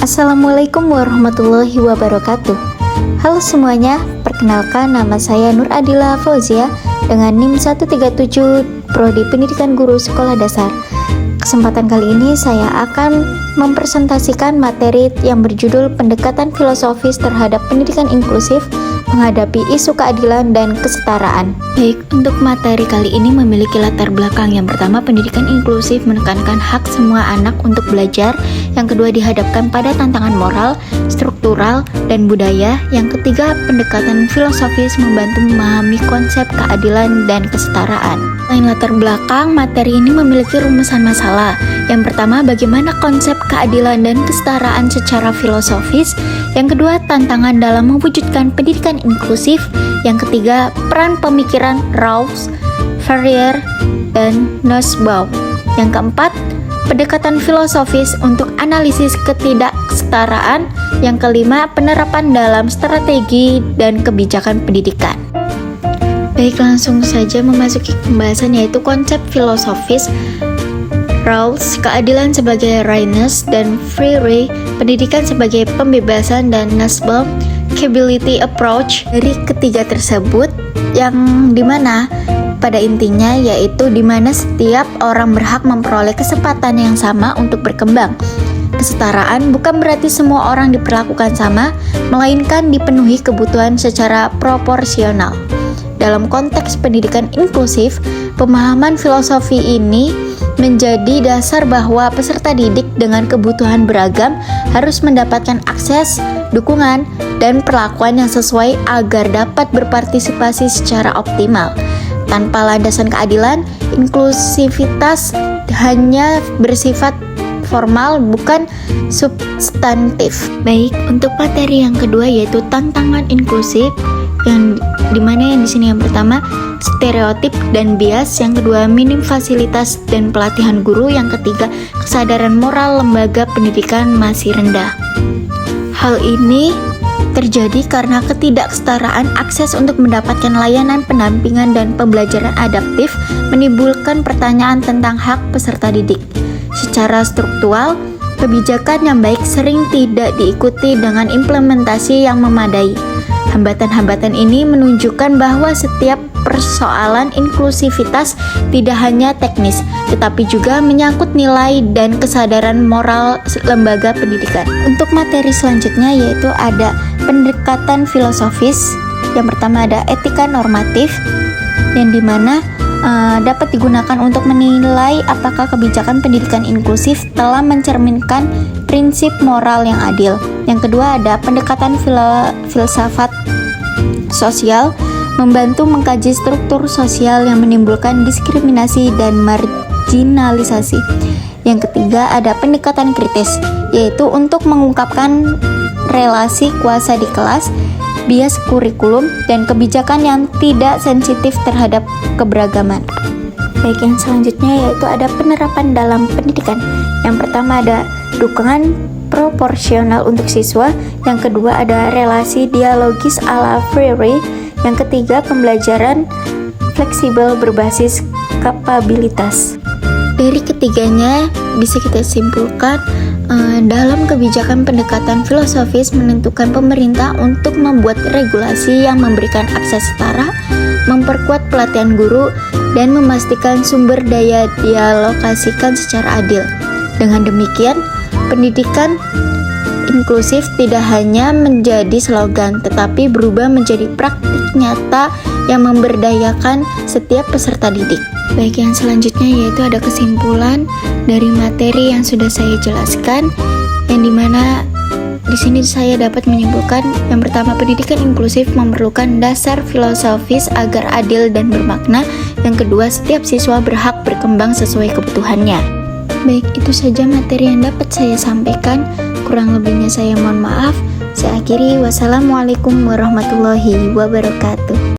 Assalamualaikum warahmatullahi wabarakatuh. Halo semuanya, perkenalkan nama saya Nur Adila Fauzia dengan NIM 137 Prodi Pendidikan Guru Sekolah Dasar. Kesempatan kali ini saya akan mempresentasikan materi yang berjudul Pendekatan Filosofis Terhadap Pendidikan Inklusif Menghadapi Isu Keadilan dan Kesetaraan. Baik, untuk materi kali ini memiliki latar belakang. Yang pertama, pendidikan inklusif menekankan hak semua anak untuk belajar. Yang kedua, dihadapkan pada tantangan moral, struktural, dan budaya. Yang ketiga, pendekatan filosofis membantu memahami konsep keadilan dan kesetaraan. Selain latar belakang, materi ini memiliki rumusan masalah. Yang pertama, bagaimana konsep keadilan dan kesetaraan secara filosofis. Yang kedua, tantangan dalam mewujudkan pendidikan inklusif. Yang ketiga, peran pemikiran Rawls, Freire, dan Nussbaum. Yang keempat, pendekatan filosofis untuk analisis ketidaksetaraan. Yang kelima, penerapan dalam strategi dan kebijakan pendidikan. Baik, langsung saja memasuki pembahasan, yaitu konsep filosofis. Rawls, keadilan sebagai rightness, dan Freire, pendidikan sebagai pembebasan, dan Nussbaum, capability approach. Dari ketiga tersebut, yang dimana pada intinya yaitu dimana setiap orang berhak memperoleh kesempatan yang sama untuk berkembang. Kesetaraan bukan berarti semua orang diperlakukan sama, melainkan dipenuhi kebutuhan secara proporsional. Dalam konteks pendidikan inklusif, pemahaman filosofi ini menjadi dasar bahwa peserta didik dengan kebutuhan beragam harus mendapatkan akses, dukungan, dan perlakuan yang sesuai agar dapat berpartisipasi secara optimal. Tanpa landasan keadilan, inklusivitas hanya bersifat formal, bukan substantif. Baik, untuk materi yang kedua yaitu tantangan inklusif, yang dimana yang di sini yang pertama stereotip dan bias, yang kedua minim fasilitas dan pelatihan guru, yang ketiga kesadaran moral lembaga pendidikan masih rendah. Hal ini terjadi karena ketidaksetaraan akses untuk mendapatkan layanan pendampingan dan pembelajaran adaptif menimbulkan pertanyaan tentang hak peserta didik. Secara struktural, kebijakan yang baik sering tidak diikuti dengan implementasi yang memadai. Hambatan-hambatan ini menunjukkan bahwa setiap persoalan inklusivitas tidak hanya teknis, tetapi juga menyangkut nilai dan kesadaran moral lembaga pendidikan. Untuk materi selanjutnya yaitu ada pendekatan filosofis. Yang pertama ada etika normatif, yang dimana dapat digunakan untuk menilai apakah kebijakan pendidikan inklusif telah mencerminkan prinsip moral yang adil. Yang kedua ada pendekatan filsafat sosial, membantu mengkaji struktur sosial yang menimbulkan diskriminasi dan marginalisasi. Yang ketiga ada pendekatan kritis, yaitu untuk mengungkapkan relasi kuasa di kelas, bias kurikulum, dan kebijakan yang tidak sensitif terhadap keberagaman. Baik, yang selanjutnya yaitu ada penerapan dalam pendidikan. Yang pertama ada dukungan proporsional untuk siswa, yang kedua ada relasi dialogis ala Freire, yang ketiga pembelajaran fleksibel berbasis kapabilitas. Dari ketiganya bisa kita simpulkan dalam kebijakan pendekatan filosofis menentukan pemerintah untuk membuat regulasi yang memberikan akses setara, memperkuat pelatihan guru, dan memastikan sumber daya dialokasikan secara adil. Dengan demikian, pendidikan inklusif tidak hanya menjadi slogan, tetapi berubah menjadi praktik nyata yang memberdayakan setiap peserta didik. Baik, yang selanjutnya yaitu ada kesimpulan dari materi yang sudah saya jelaskan, yang dimana di sini saya dapat menyimpulkan yang pertama, pendidikan inklusif memerlukan dasar filosofis agar adil dan bermakna. Yang kedua, setiap siswa berhak berkembang sesuai kebutuhannya. Baik, itu saja materi yang dapat saya sampaikan. Kurang lebihnya saya mohon maaf. Saya akhiri, wassalamualaikum warahmatullahi wabarakatuh.